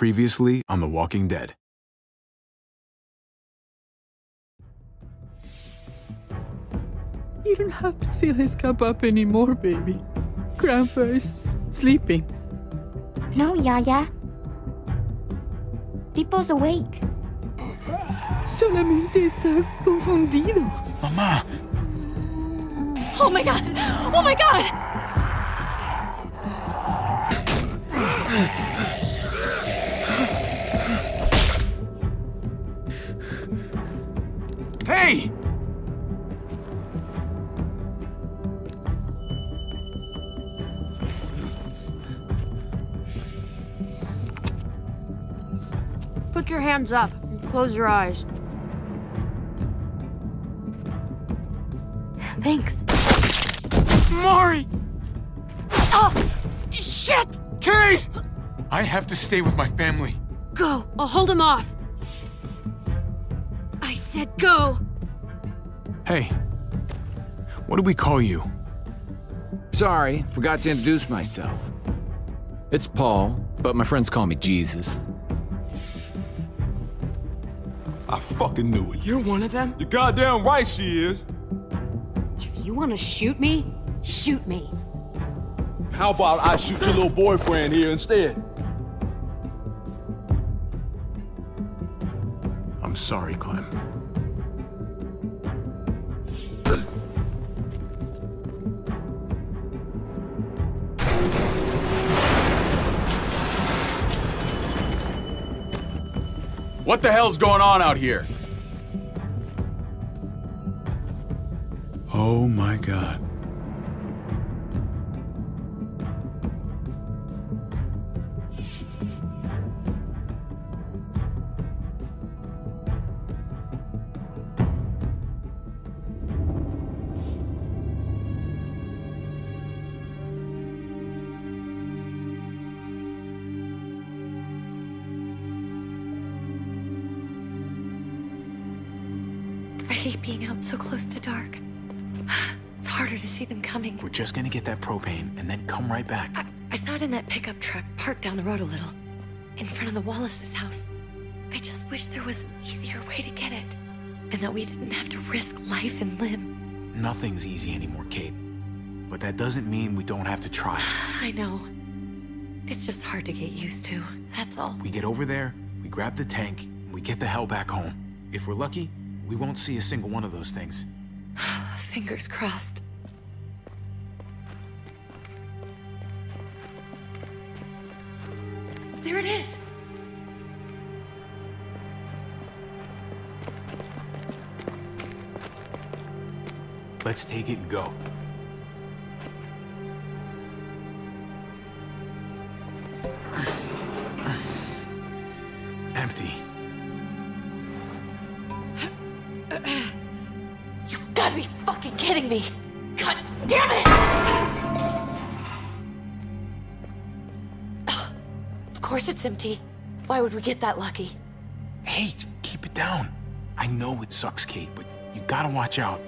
Previously on The Walking Dead. You don't have to fill his cup up anymore, baby. Grandpa is sleeping. No, Yaya. Pipo's awake. Solamente está confundido. Mamá! Oh my god! Oh my god! Hey! Put your hands up and close your eyes. Thanks. Mari! Oh! Shit! Kate! I have to stay with my family. Go! I'll hold him off. I said go! Hey. What do we call you? Sorry, forgot to introduce myself. It's Paul, but my friends call me Jesus. I fucking knew it. You're one of them? You're goddamn right she is. If you want to shoot me, shoot me. How about I shoot your little boyfriend here instead? I'm sorry, Clem. What the hell's going on out here? Oh my God. I hate being out so close to dark. It's harder to see them coming. We're just gonna get that propane and then come right back. I saw it in that pickup truck parked down the road a little, in front of the Wallace's house. I just wish there was an easier way to get it, and that we didn't have to risk life and limb. Nothing's easy anymore, Kate. But that doesn't mean we don't have to try. I know. It's just hard to get used to, that's all. We get over there, we grab the tank, and we get the hell back home. If we're lucky, we won't see a single one of those things. Fingers crossed. There it is! Let's take it and go. Empty. You've got to be fucking kidding me! God damn it! Of course it's empty. Why would we get that lucky? Hey, keep it down. I know it sucks, Kate, but you gotta watch out.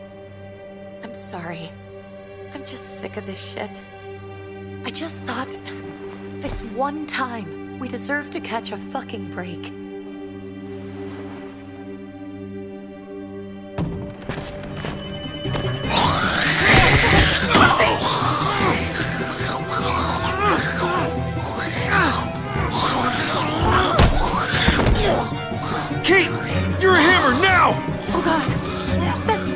I'm sorry. I'm just sick of this shit. I just thought, this one time, we deserve to catch a fucking break. Kate! You're a hammer now! Oh god. That's...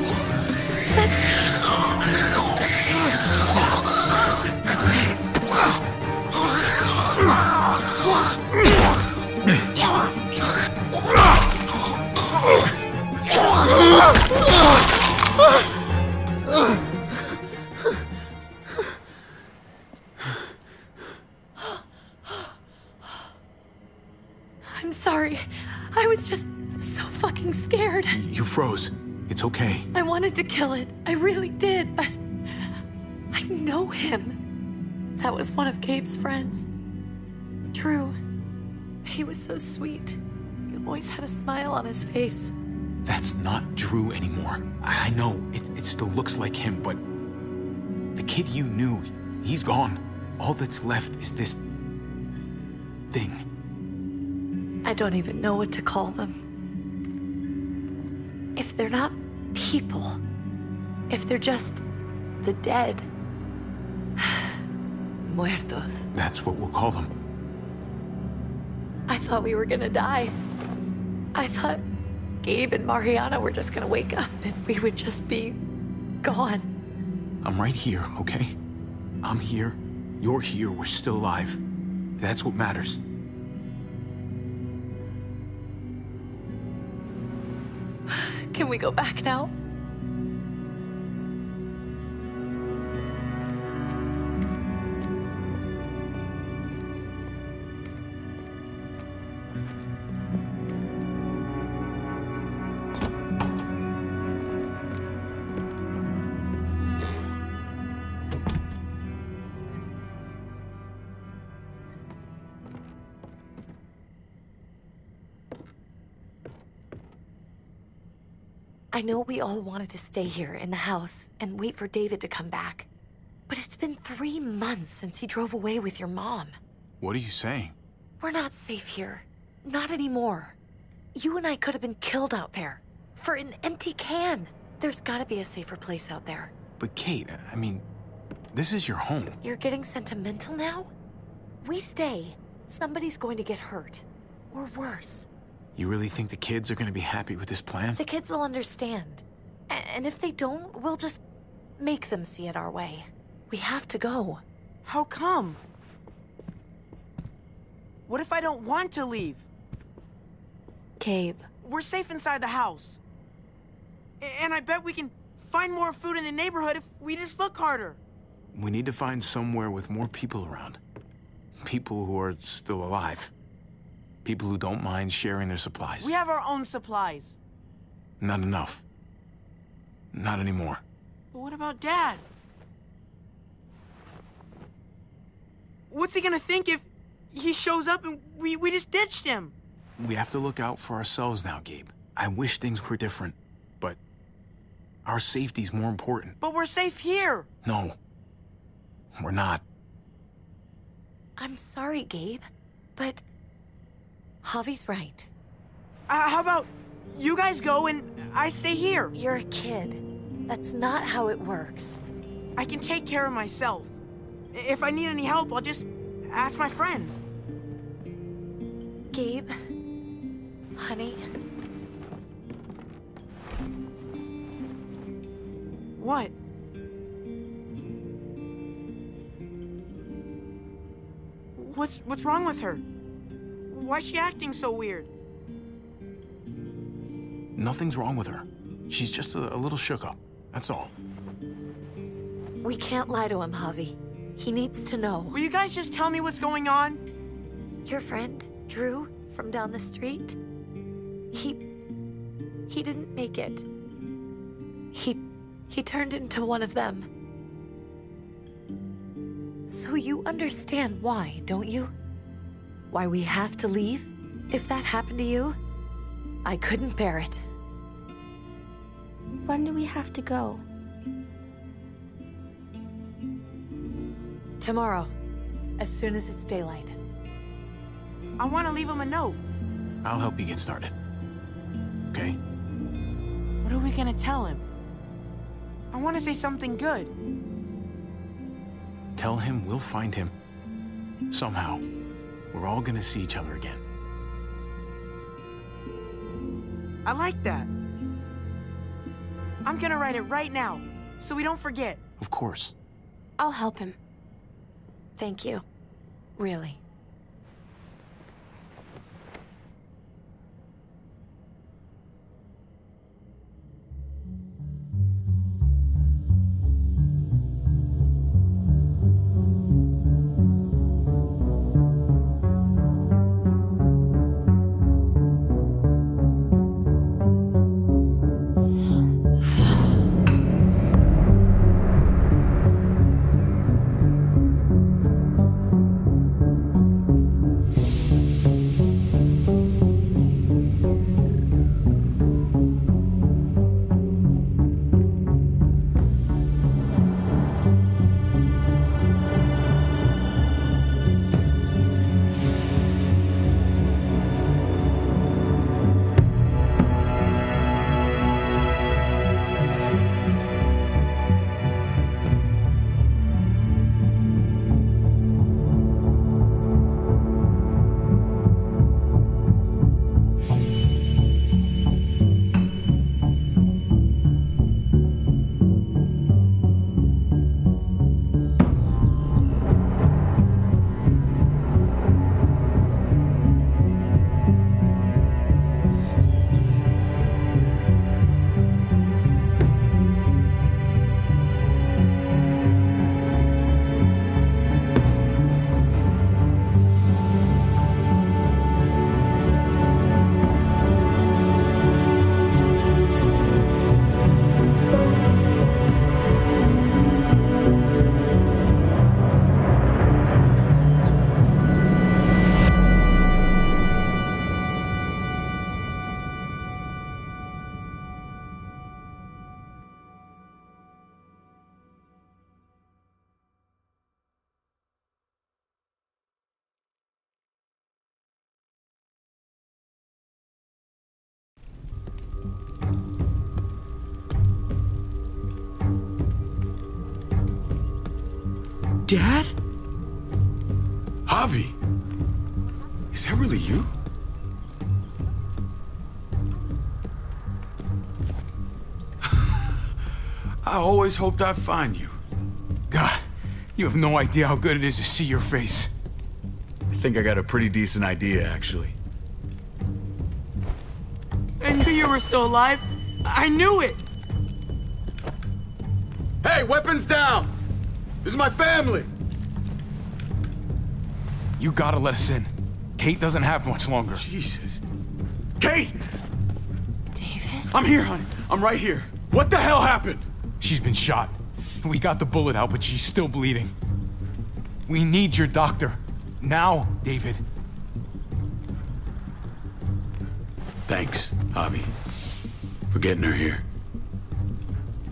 I'm sorry. I was just so fucking scared. You froze. It's okay. I wanted to kill it. I really did, but I know him. That was one of Gabe's friends. Drew. He was so sweet. He always had a smile on his face. That's not Drew anymore. I know, it still looks like him, but the kid you knew, he's gone. All that's left is this thing. I don't even know what to call them. If they're not people, if they're just the dead. Muertos. That's what we'll call them. I thought we were gonna die. I thought Gabe and Mariana were just gonna wake up and we would just be gone. I'm right here, okay? I'm here. You're here. We're still alive. That's what matters. Can we go back now? I know we all wanted to stay here in the house and wait for David to come back. But it's been 3 months since he drove away with your mom. What are you saying? We're not safe here. Not anymore. You and I could have been killed out there. For an empty can. There's gotta be a safer place out there. But Kate, I mean, this is your home. You're getting sentimental now? We stay, somebody's going to get hurt. Or worse. You really think the kids are gonna be happy with this plan? The kids will understand. And if they don't, we'll just make them see it our way. We have to go. How come? What if I don't want to leave? Gabe. We're safe inside the house. And I bet we can find more food in the neighborhood if we just look harder. We need to find somewhere with more people around. People who are still alive. People who don't mind sharing their supplies. We have our own supplies. Not enough. Not anymore. But what about Dad? What's he gonna think if he shows up and we just ditched him? We have to look out for ourselves now, Gabe. I wish things were different, but our safety's more important. But we're safe here. No, we're not. I'm sorry, Gabe, but Javi's right. How about you guys go and I stay here? You're a kid. That's not how it works. I can take care of myself. If I need any help, I'll just ask my friends. Gabe, honey. What? What's wrong with her? Why's she acting so weird? Nothing's wrong with her. She's just a little shook up. That's all. We can't lie to him, Javi. He needs to know. Will you guys just tell me what's going on? Your friend, Drew, from down the street, he didn't make it. He turned into one of them. So you understand why, don't you? Why we have to leave? If that happened to you, I couldn't bear it. When do we have to go? Tomorrow, as soon as it's daylight. I want to leave him a note. I'll help you get started. Okay? What are we gonna tell him? I want to say something good. Tell him we'll find him. Somehow. We're all gonna see each other again. I like that. I'm gonna write it right now, so we don't forget. Of course. I'll help him. Thank you. Really. Dad? Javi, is that really you? I always hoped I'd find you. God, you have no idea how good it is to see your face. I think I got a pretty decent idea, actually. I knew you were still alive. I knew it. Hey, weapons down! This is my family! You gotta let us in. Kate doesn't have much longer. Jesus. Kate! David? I'm here, honey. I'm right here. What the hell happened? She's been shot. We got the bullet out, but she's still bleeding. We need your doctor. Now, David. Thanks, Javi, for getting her here.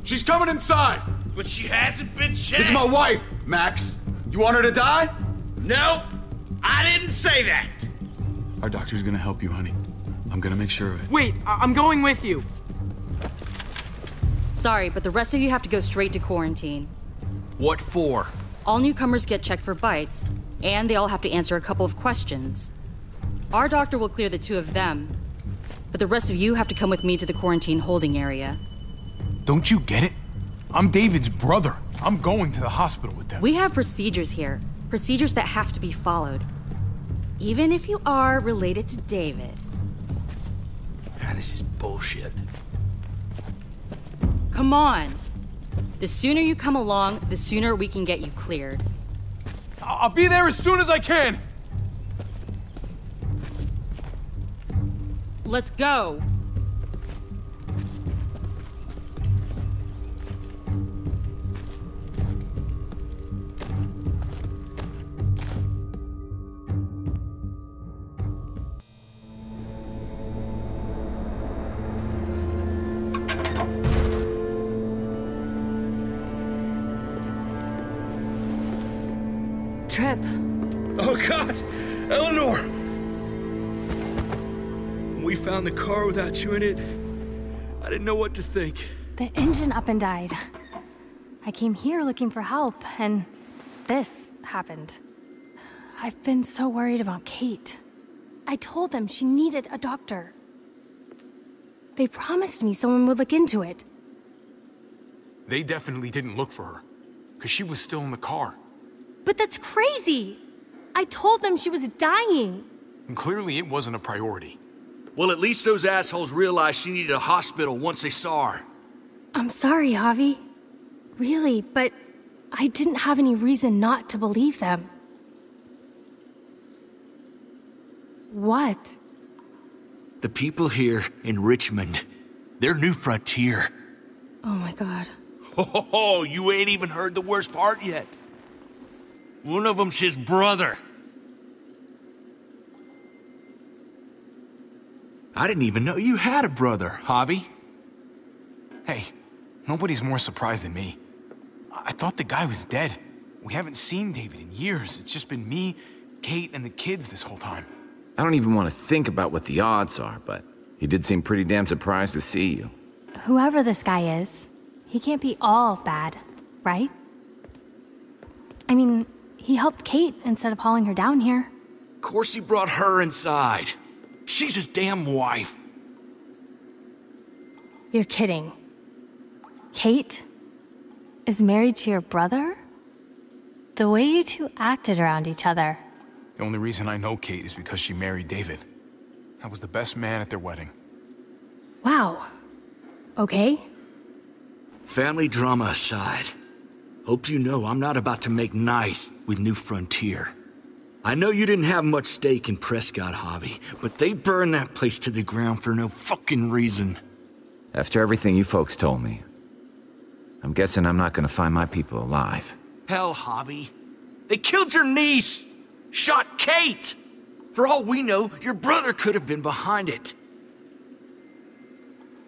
She's coming inside! But she hasn't been checked. This is my wife, Max. You want her to die? No, I didn't say that. Our doctor's gonna help you, honey. I'm gonna make sure of it. Wait, I'm going with you. Sorry, but the rest of you have to go straight to quarantine. What for? All newcomers get checked for bites, and they all have to answer a couple of questions. Our doctor will clear the two of them, but the rest of you have to come with me to the quarantine holding area. Don't you get it? I'm David's brother. I'm going to the hospital with them. We have procedures here, procedures that have to be followed. Even if you are related to David. God, this is bullshit. Come on. The sooner you come along, the sooner we can get you cleared. I'll be there as soon as I can. Let's go. Trip. Oh, God! Eleanor! When we found the car without you in it, I didn't know what to think. The engine up and died. I came here looking for help, and this happened. I've been so worried about Kate. I told them she needed a doctor. They promised me someone would look into it. They definitely didn't look for her, because she was still in the car. But that's crazy! I told them she was dying. And clearly it wasn't a priority. Well, at least those assholes realized she needed a hospital once they saw her. I'm sorry, Javi. Really, but I didn't have any reason not to believe them. What? The people here in Richmond, they're New Frontier. Oh my God. Oh, you ain't even heard the worst part yet. One of them's his brother. I didn't even know you had a brother, Javi. Hey, nobody's more surprised than me. I thought the guy was dead. We haven't seen David in years. It's just been me, Kate, and the kids this whole time. I don't even want to think about what the odds are, but he did seem pretty damn surprised to see you. Whoever this guy is, he can't be all bad, right? I mean, he helped Kate instead of hauling her down here. Of course he brought her inside. She's his damn wife. You're kidding. Kate is married to your brother? The way you two acted around each other. The only reason I know Kate is because she married David. I was the best man at their wedding. Wow. Okay. Family drama aside, hope you know I'm not about to make nice with New Frontier. I know you didn't have much stake in Prescott, Javi, but they burned that place to the ground for no fucking reason. After everything you folks told me, I'm guessing I'm not gonna find my people alive. Hell, Javi. They killed your niece! Shot Kate! For all we know, your brother could have been behind it.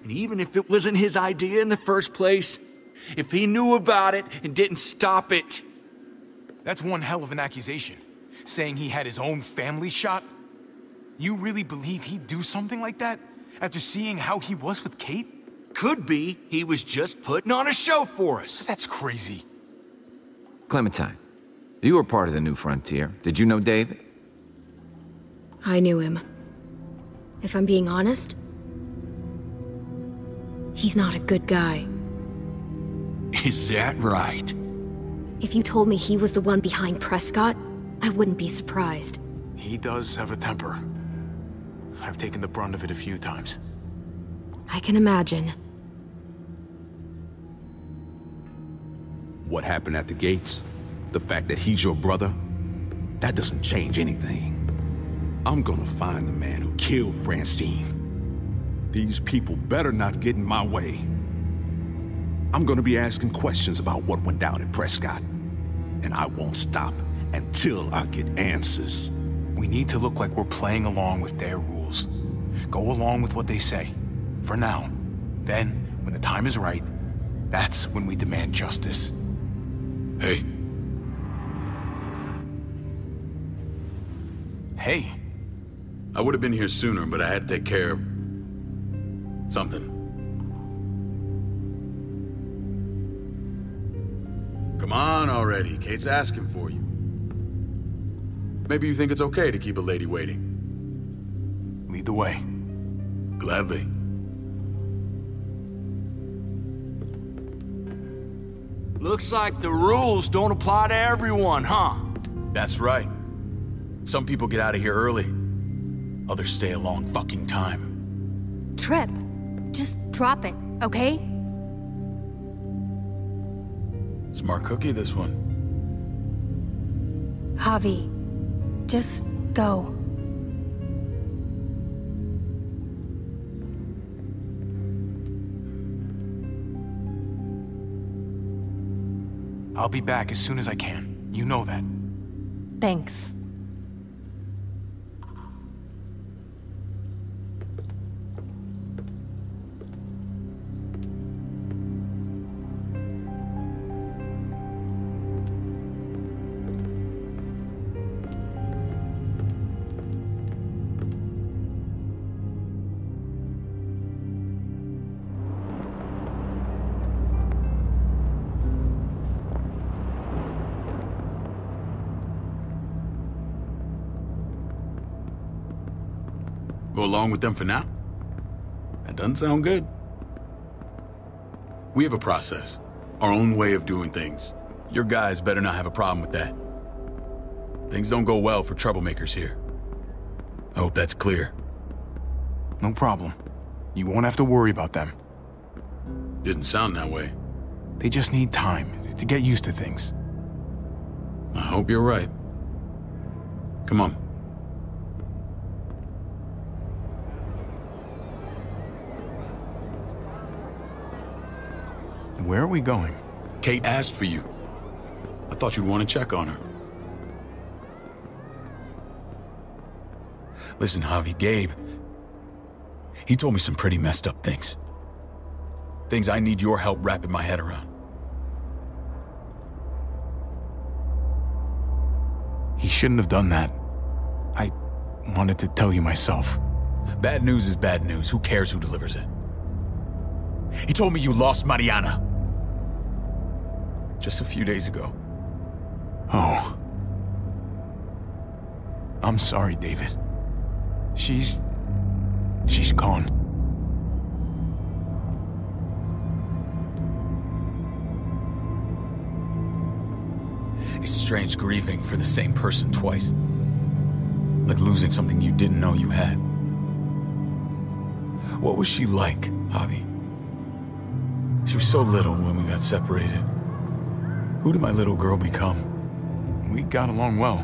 And even if it wasn't his idea in the first place, if he knew about it and didn't stop it... That's one hell of an accusation. Saying he had his own family shot? You really believe he'd do something like that? After seeing how he was with Kate? Could be he was just putting on a show for us. That's crazy. Clementine, You were part of the New Frontier. Did you know David? I knew him. If I'm being honest, he's not a good guy. Is that right? If you told me he was the one behind Prescott, I wouldn't be surprised. He does have a temper. I've taken the brunt of it a few times. I can imagine. What happened at the gates? The fact that he's your brother? That doesn't change anything. I'm gonna find the man who killed Francine. These people better not get in my way. I'm gonna be asking questions about what went down at Prescott. And I won't stop until I get answers. We need to look like we're playing along with their rules. Go along with what they say. For now. Then, when the time is right, that's when we demand justice. Hey. Hey. I would have been here sooner, but I had to take care of something. Come on already. Kate's asking for you. Maybe you think it's okay to keep a lady waiting. Lead the way. Gladly. Looks like the rules don't apply to everyone, huh? That's right. Some people get out of here early. Others stay a long fucking time. Trip, just drop it, okay? Smart cookie, this one. Javi, just go. I'll be back as soon as I can. You know that. Thanks. Go along with them for now? That doesn't sound good. We have a process, our own way of doing things. Your guys better not have a problem with that. Things don't go well for troublemakers here. I hope that's clear. No problem. You won't have to worry about them. Didn't sound that way. They just need time to get used to things. I hope you're right. Come on. Where are we going? Kate asked for you. I thought you'd want to check on her. Listen, Javi, Gabe, he told me some pretty messed up things. Things I need your help wrapping my head around. He shouldn't have done that. I wanted to tell you myself. Bad news is bad news. Who cares who delivers it? He told me you lost Mariana. Just a few days ago. Oh. I'm sorry, David. She's gone. It's strange grieving for the same person twice. Like losing something you didn't know you had. What was she like, Javi? She was so little when we got separated. Who did my little girl become? We got along well.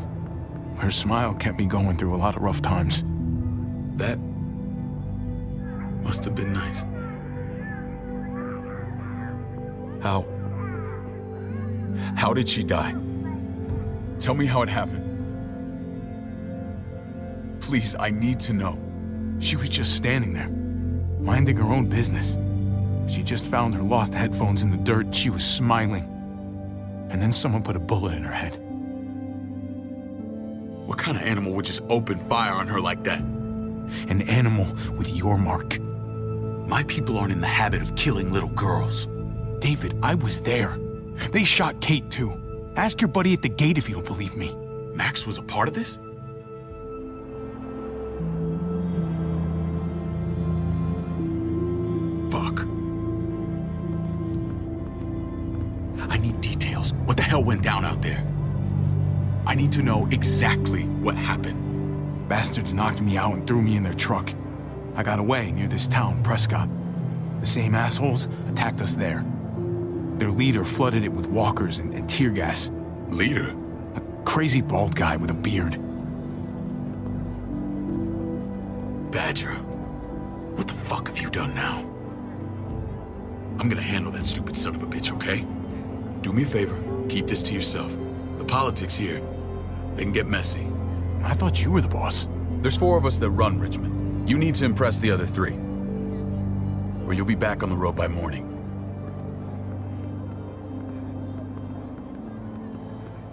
Her smile kept me going through a lot of rough times. That must have been nice. How did she die? Tell me how it happened. Please, I need to know. She was just standing there, minding her own business. She just found her lost headphones in the dirt. She was smiling. And then someone put a bullet in her head. What kind of animal would just open fire on her like that? An animal with your mark. My people aren't in the habit of killing little girls. David, I was there. They shot Kate too. Ask your buddy at the gate if you don't believe me. Max was a part of this? Fuck. I need details. What the hell went down out there? I need to know exactly what happened. Bastards knocked me out and threw me in their truck. I got away near this town, Prescott. The same assholes attacked us there. Their leader flooded it with walkers and tear gas. Leader? A crazy bald guy with a beard. Badger, what the fuck have you done now? I'm gonna handle that stupid son of a bitch, okay? Do me a favor, keep this to yourself. The politics here, they can get messy. I thought you were the boss. There's 4 of us that run Richmond. You need to impress the other 3. Or you'll be back on the road by morning.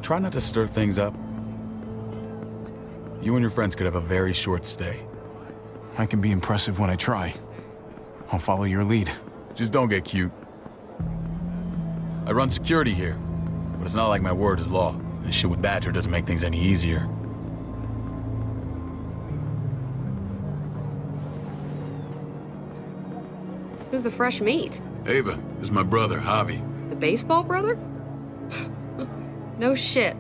Try not to stir things up. You and your friends could have a very short stay. I can be impressive when I try. I'll follow your lead. Just don't get cute. I run security here, but it's not like my word is law. This shit with Badger doesn't make things any easier. Who's the fresh meat? Ava, this is my brother, Javi. The baseball brother? No shit.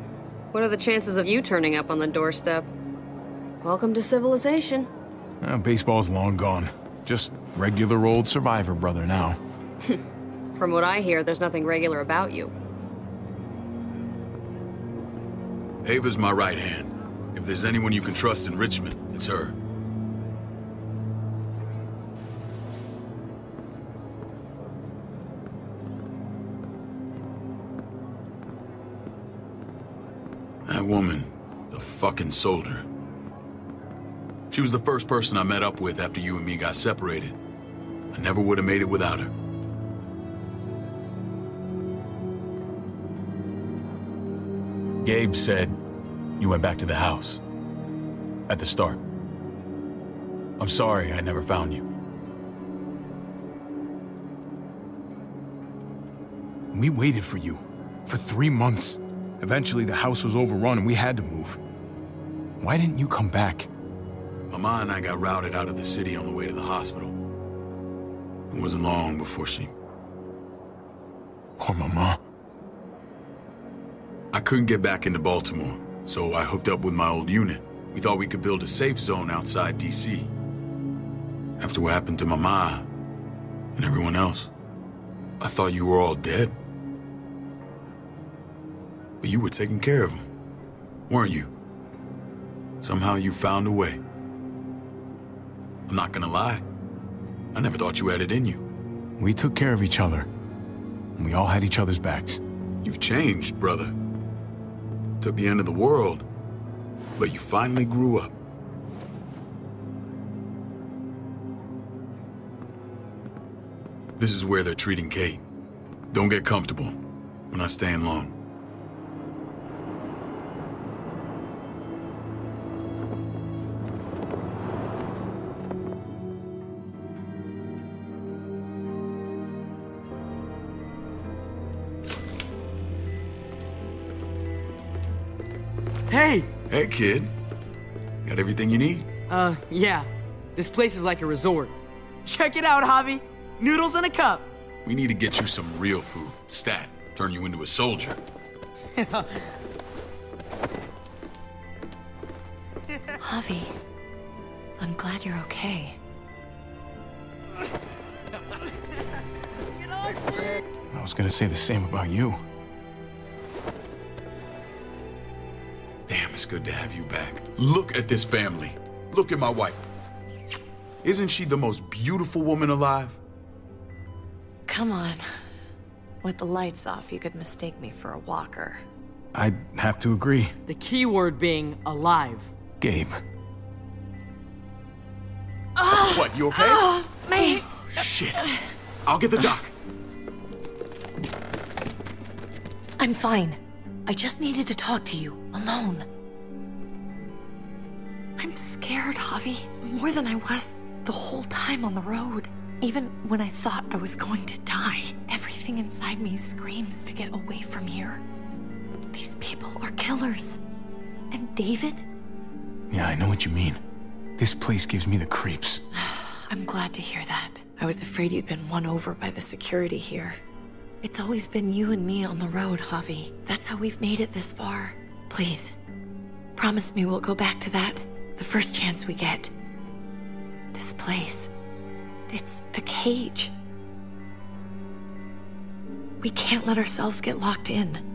What are the chances of you turning up on the doorstep? Welcome to civilization. Baseball's long gone. Just regular old survivor brother now. From what I hear, there's nothing regular about you. Ava's my right hand. If there's anyone you can trust in Richmond, it's her. That woman, the fucking soldier. She was the first person I met up with after you and me got separated. I never would have made it without her. Gabe said you went back to the house. At the start. I'm sorry I never found you. We waited for you. For 3 months. Eventually the house was overrun and we had to move. Why didn't you come back? Mama and I got routed out of the city on the way to the hospital. It wasn't long before she... Poor Mama. I couldn't get back into Baltimore, so I hooked up with my old unit. We thought we could build a safe zone outside D.C. After what happened to Mama and everyone else, I thought you were all dead. But you were taking care of them, weren't you? Somehow you found a way. I'm not gonna lie. I never thought you had it in you. We took care of each other. And we all had each other's backs. You've changed, brother. Took the end of the world, but you finally grew up. This is where they're treating Kate. Don't get comfortable. We're not staying long. Hey! Hey, kid. Got everything you need? Yeah. This place is like a resort. Check it out, Javi. Noodles in a cup. We need to get you some real food. Stat. Turn you into a soldier. Javi, I'm glad you're okay. I was gonna say the same about you. Damn, it's good to have you back. Look at this family. Look at my wife. Isn't she the most beautiful woman alive? Come on. With the lights off, you could mistake me for a walker. I'd have to agree. The key word being alive. Gabe. What, you okay? Mate. Shit. I'll get the doc. I'm fine. I just needed to talk to you, alone. I'm scared, Javi. More than I was the whole time on the road. Even when I thought I was going to die, everything inside me screams to get away from here. The These people are killers. And David? Yeah, I know what you mean. This place gives me the creeps. I'm glad to hear that. I was afraid you'd been won over by the security here. It's always been you and me on the road, Javi. That's how we've made it this far. Please, promise me we'll go back to that the first chance we get. This place, it's a cage. We can't let ourselves get locked in.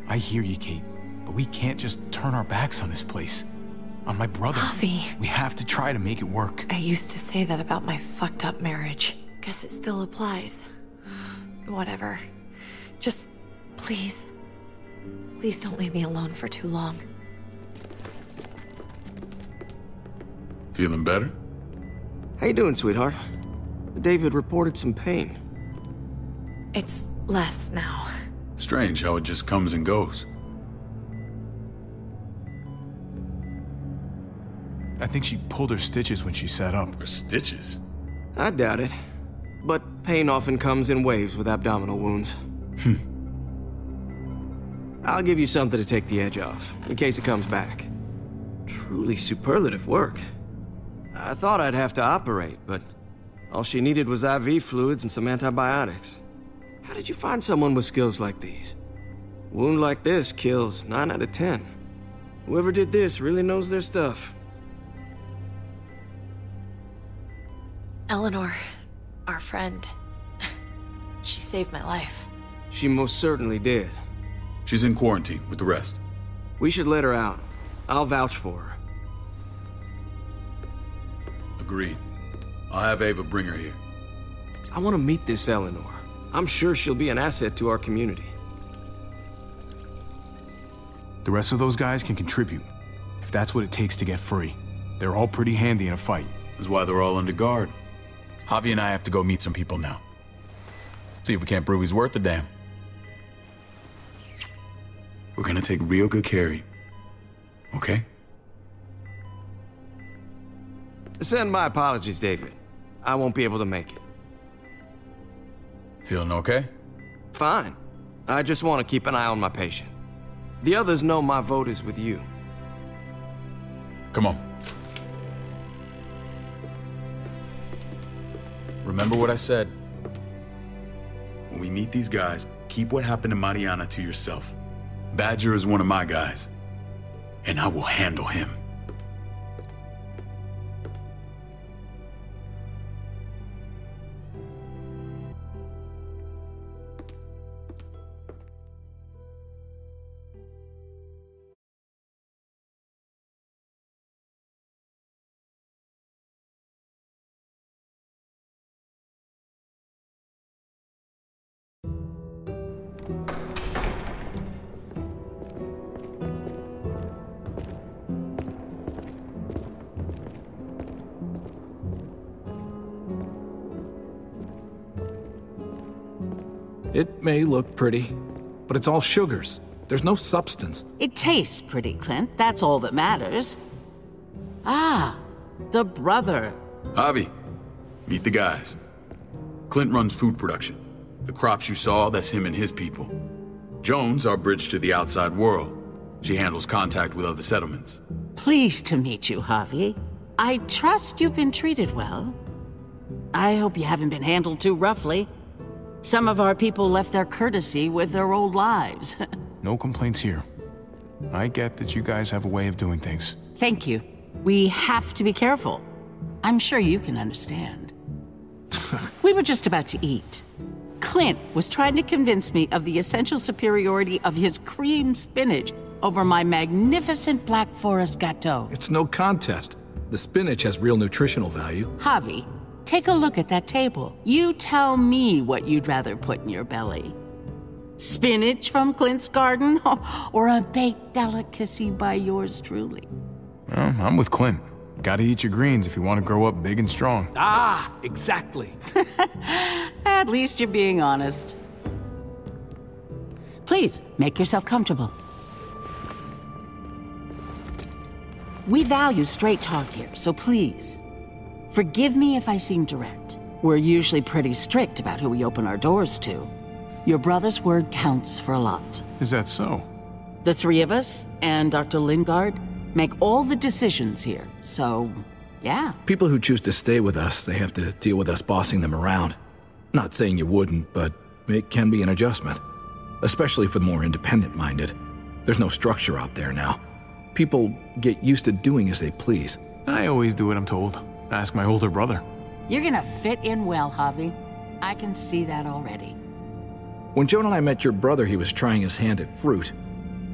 I hear you, Kate, but we can't just turn our backs on this place. On my brother. Javi. We have to try to make it work. I used to say that about my fucked up marriage. Guess it still applies. Whatever. Just, please. Please don't leave me alone for too long. Feeling better? How you doing, sweetheart? David reported some pain. It's less now. Strange how it just comes and goes. I think she pulled her stitches when she sat up. Her stitches? I doubt it. But pain often comes in waves with abdominal wounds. I'll give you something to take the edge off, in case it comes back. Truly superlative work. I thought I'd have to operate, but all she needed was IV fluids and some antibiotics. How did you find someone with skills like these? A wound like this kills 9 out of 10. Whoever did this really knows their stuff. Eleanor, our friend, she saved my life. She most certainly did. She's in quarantine with the rest. We should let her out. I'll vouch for her. Agreed. I'll have Ava bring her here. I want to meet this Eleanor. I'm sure she'll be an asset to our community. The rest of those guys can contribute, if that's what it takes to get free. They're all pretty handy in a fight. That's why they're all under guard. Javi and I have to go meet some people now. See if we can't prove he's worth the damn. We're gonna take real good care of you. Okay? Send my apologies, David. I won't be able to make it. Feeling okay? Fine. I just want to keep an eye on my patient. The others know my vote is with you. Come on. Remember what I said. When we meet these guys, keep what happened to Mariana to yourself. Badger is one of my guys, and I will handle him. It may look pretty, but it's all sugars. There's no substance. It tastes pretty, Clint. That's all that matters. Ah, the brother. Javi, meet the guys. Clint runs food production. The crops you saw, that's him and his people. Jones, our bridge to the outside world. She handles contact with other settlements. Pleased to meet you, Javi. I trust you've been treated well. I hope you haven't been handled too roughly. Some of our people left their courtesy with their old lives. No complaints here. I get that you guys have a way of doing things. Thank you. We have to be careful. I'm sure you can understand. We were just about to eat. Clint was trying to convince me of the essential superiority of his cream spinach over my magnificent Black Forest gâteau. It's no contest. The spinach has real nutritional value. Javi, take a look at that table. You tell me what you'd rather put in your belly. Spinach from Clint's garden, or a baked delicacy by yours truly? Well, I'm with Clint. Gotta eat your greens if you want to grow up big and strong. Ah, exactly. At least you're being honest. Please, make yourself comfortable. We value straight talk here, so please, forgive me if I seem direct. We're usually pretty strict about who we open our doors to. Your brother's word counts for a lot. Is that so? The three of us and Dr. Lingard make all the decisions here, so yeah. People who choose to stay with us, they have to deal with us bossing them around. Not saying you wouldn't, but it can be an adjustment. Especially for the more independent-minded. There's no structure out there now. People get used to doing as they please. I always do what I'm told. Ask my older brother. You're gonna fit in well, Javi. I can see that already. When Joan and I met your brother, he was trying his hand at fruit.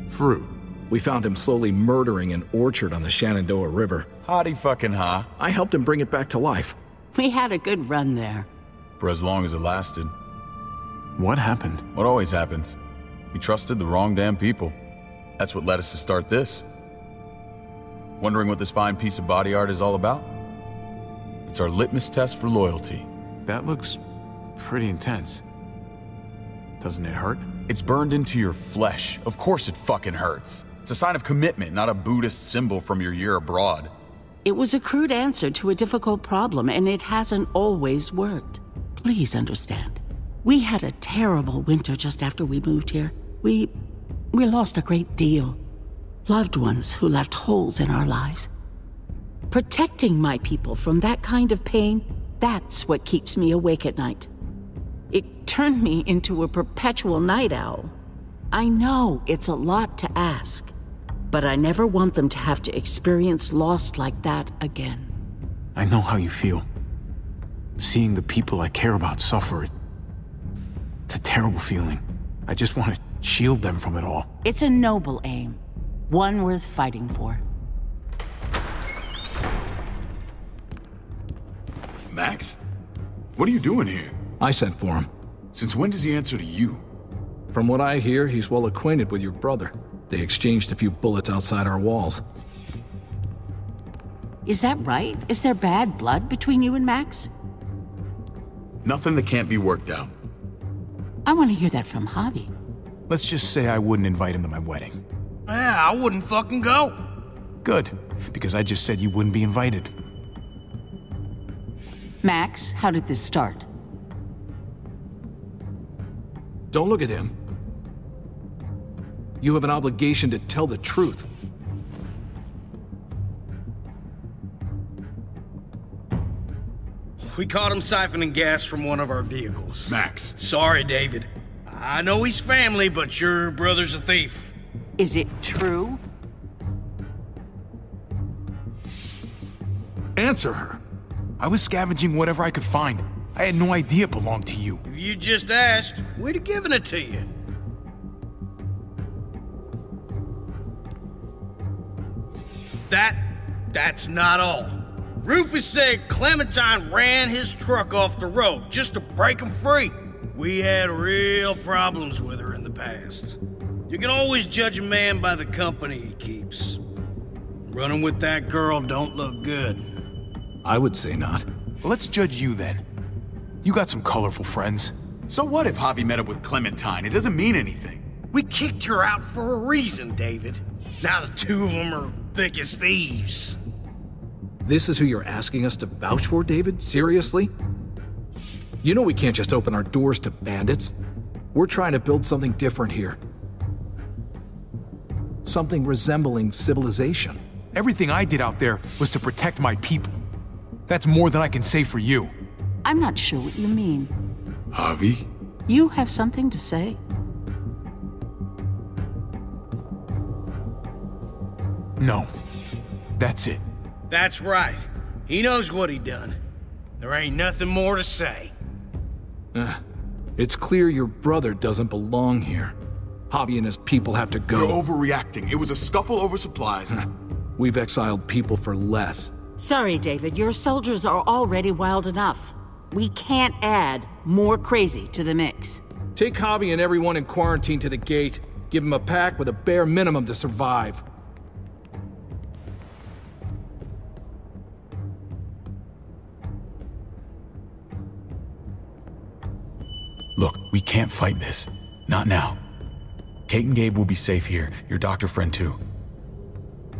Fruit? We found him slowly murdering an orchard on the Shenandoah River. Howdy fucking ha. I helped him bring it back to life. We had a good run there. For as long as it lasted. What happened? What always happens. We trusted the wrong damn people. That's what led us to start this. Wondering what this fine piece of body art is all about? It's our litmus test for loyalty. That looks pretty intense. Doesn't it hurt? It's burned into your flesh. Of course it fucking hurts. It's a sign of commitment, not a Buddhist symbol from your year abroad. It was a crude answer to a difficult problem, and it hasn't always worked. Please understand. We had a terrible winter just after we moved here. We lost a great deal. Loved ones who left holes in our lives. Protecting my people from that kind of pain, that's what keeps me awake at night. It turned me into a perpetual night owl. I know it's a lot to ask, but I never want them to have to experience loss like that again. I know how you feel. Seeing the people I care about suffer, it's a terrible feeling. I just want to shield them from it all. It's a noble aim. One worth fighting for. Max? What are you doing here? I sent for him. Since when does he answer to you? From what I hear, he's well acquainted with your brother. They exchanged a few bullets outside our walls. Is that right? Is there bad blood between you and Max? Nothing that can't be worked out. I want to hear that from Javi. Let's just say I wouldn't invite him to my wedding. Yeah, I wouldn't fucking go. Good, because I just said you wouldn't be invited. Max, how did this start? Don't look at him. You have an obligation to tell the truth. We caught him siphoning gas from one of our vehicles. Max. Sorry, David. I know he's family, but your brother's a thief. Is it true? Answer her. I was scavenging whatever I could find. I had no idea it belonged to you. If you just asked, we'd have given it to you. That's not all. Rufus said Clementine ran his truck off the road just to break him free. We had real problems with her in the past. You can always judge a man by the company he keeps. Running with that girl don't look good. I would say not. Well, let's judge you then. You got some colorful friends. So what if Javi met up with Clementine? It doesn't mean anything. We kicked her out for a reason, David. Now the two of them are thick as thieves. This is who you're asking us to vouch for, David? Seriously? You know we can't just open our doors to bandits. We're trying to build something different here. Something resembling civilization. Everything I did out there was to protect my people. That's more than I can say for you. I'm not sure what you mean. Javi? You have something to say? No. That's it. That's right. He knows what he done. There ain't nothing more to say. It's clear your brother doesn't belong here. Javi and his people have to go. You're overreacting. It was a scuffle over supplies. We've exiled people for less. Sorry, David. Your soldiers are already wild enough. We can't add more crazy to the mix. Take Javi and everyone in quarantine to the gate. Give them a pack with a bare minimum to survive. Look, we can't fight this. Not now. Kate and Gabe will be safe here, your doctor friend too.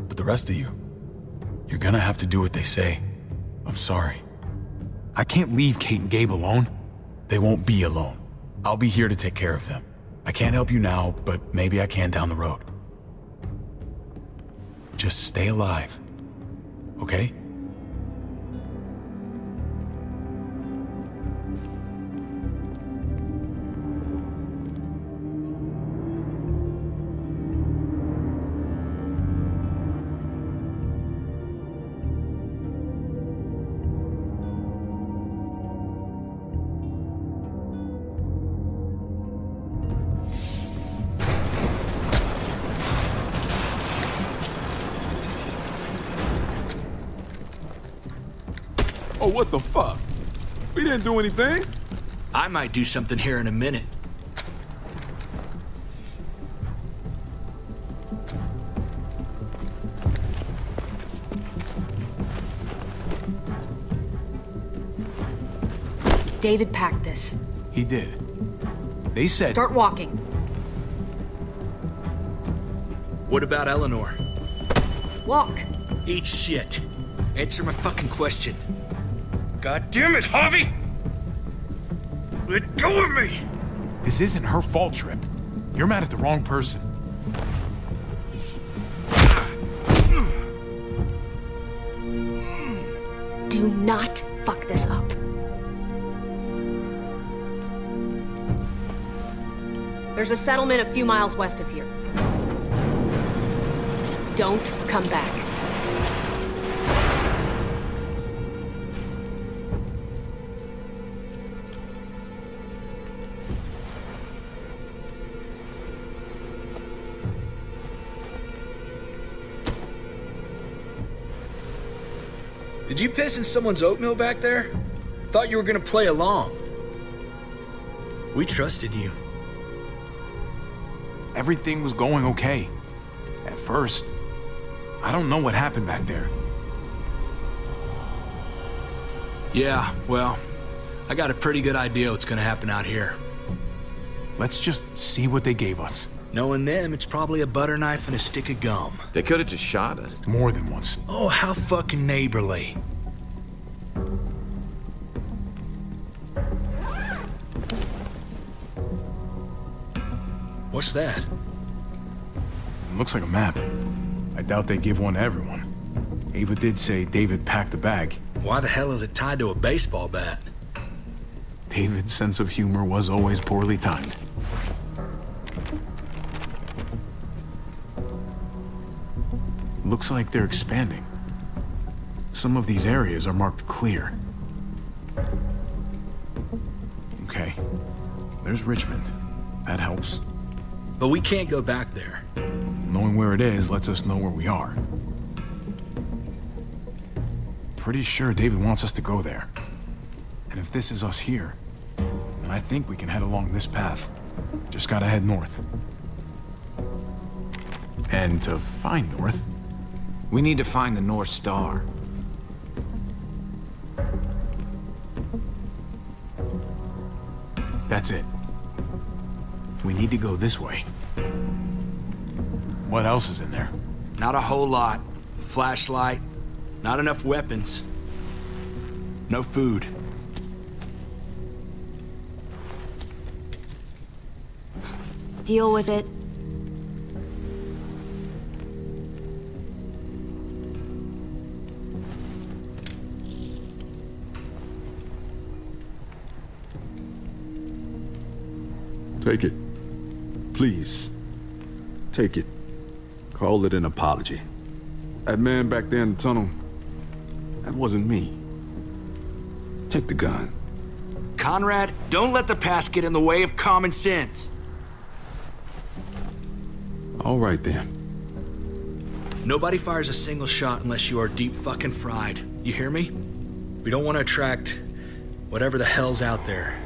But the rest of you, you're gonna have to do what they say. I'm sorry. I can't leave Kate and Gabe alone. They won't be alone. I'll be here to take care of them. I can't help you now, but maybe I can down the road. Just stay alive, okay? Oh, what the fuck? We didn't do anything. I might do something here in a minute. David packed this. He did. They said... Start walking. What about Eleanor? Walk. Eat shit. Answer my fucking question. God damn it, Javi! Let go of me! This isn't her fault, Trip. You're mad at the wrong person. Do not fuck this up. There's a settlement a few miles west of here. Don't come back. Did you piss in someone's oatmeal back there? Thought you were gonna play along. We trusted you. Everything was going okay. At first. I don't know what happened back there. Yeah, well, I got a pretty good idea what's gonna happen out here. Let's just see what they gave us. Knowing them, it's probably a butter knife and a stick of gum. They could have just shot us. More than once. Oh, how fucking neighborly. What's that? It looks like a map. I doubt they give one to everyone. Ava did say David packed the bag. Why the hell is it tied to a baseball bat? David's sense of humor was always poorly timed. Looks like they're expanding. Some of these areas are marked clear. Okay. There's Richmond. That helps. But we can't go back there. Knowing where it is lets us know where we are. Pretty sure David wants us to go there. And if this is us here, then I think we can head along this path. Just gotta head north. And to find north, we need to find the North Star. That's it. We need to go this way. What else is in there? Not a whole lot. Flashlight, not enough weapons. No food. Deal with it. Take it. Please. Take it. Call it an apology. That man back there in the tunnel, that wasn't me. Take the gun. Conrad, don't let the past get in the way of common sense. All right then. Nobody fires a single shot unless you are deep fucking fried. You hear me? We don't want to attract whatever the hell's out there.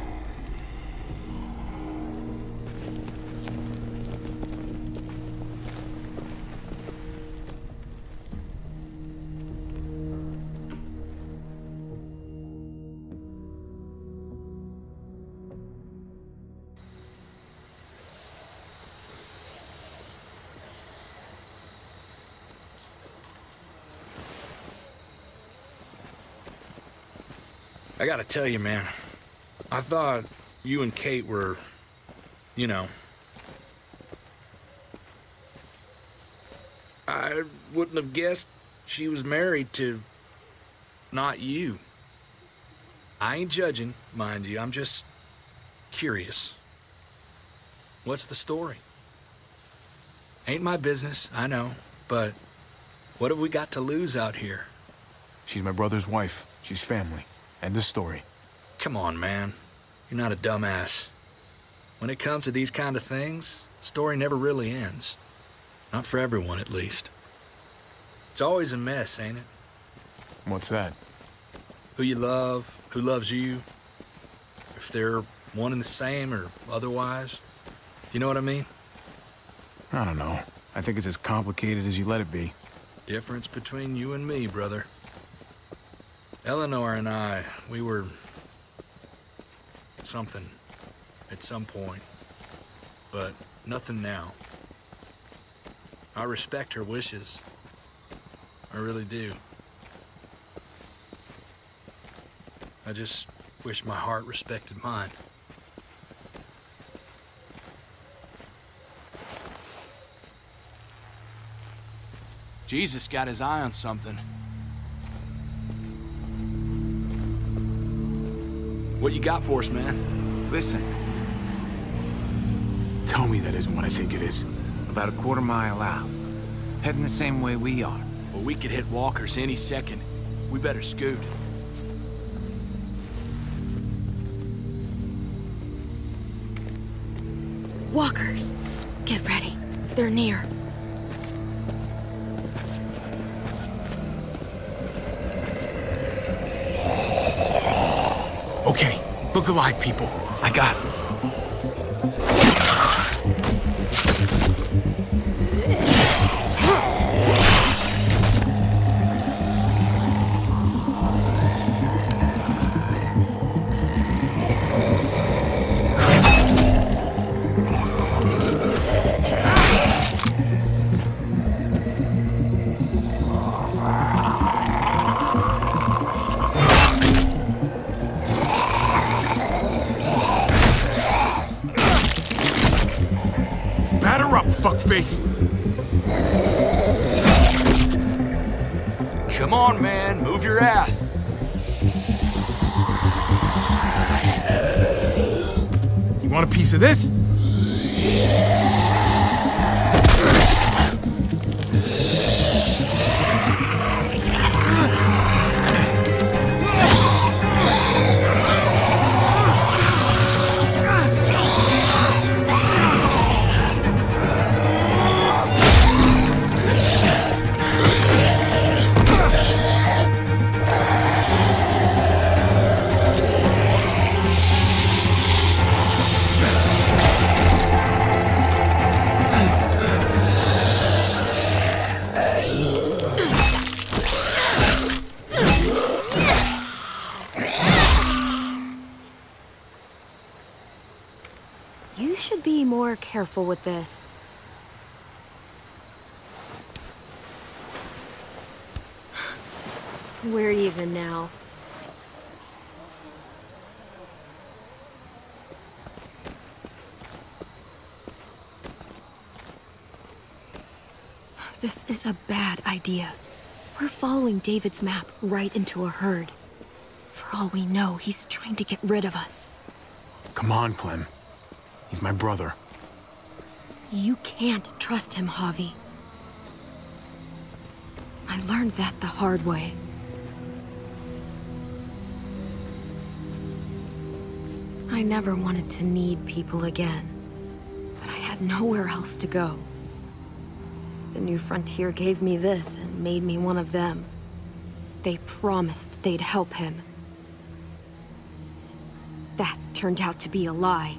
I gotta tell you, man, I thought you and Kate were, you know... wouldn't have guessed she was married to... not you. I ain't judging, mind you. I'm just curious. What's the story? Ain't my business, I know, but what have we got to lose out here? She's my brother's wife. She's family. End of story. Come on, man. You're not a dumbass. When it comes to these kind of things, the story never really ends. Not for everyone, at least. It's always a mess, ain't it? What's that? Who you love, who loves you, if they're one and the same or otherwise. You know what I mean? I don't know. I think it's as complicated as you let it be. Difference between you and me, brother. Eleanor and I, we were... something at some point, but nothing now. I respect her wishes. I really do. I just wish my heart respected mine. Jesus got his eye on something. What you got for us, man? Listen. Tell me that isn't what I think it is. About a quarter-mile out. Heading the same way we are. Well, we could hit walkers any second. We better scoot. Walkers! Get ready. They're near. Okay, look alive, people. I got it. Fuckface. Come on, man. Move your ass. You want a piece of this? Careful with this. We're even now. This is a bad idea. We're following David's map right into a herd. For all we know, he's trying to get rid of us. Come on, Clem. He's my brother. You can't trust him, Javi. I learned that the hard way. I never wanted to need people again, but I had nowhere else to go. The New Frontier gave me this and made me one of them. They promised they'd help him. That turned out to be a lie.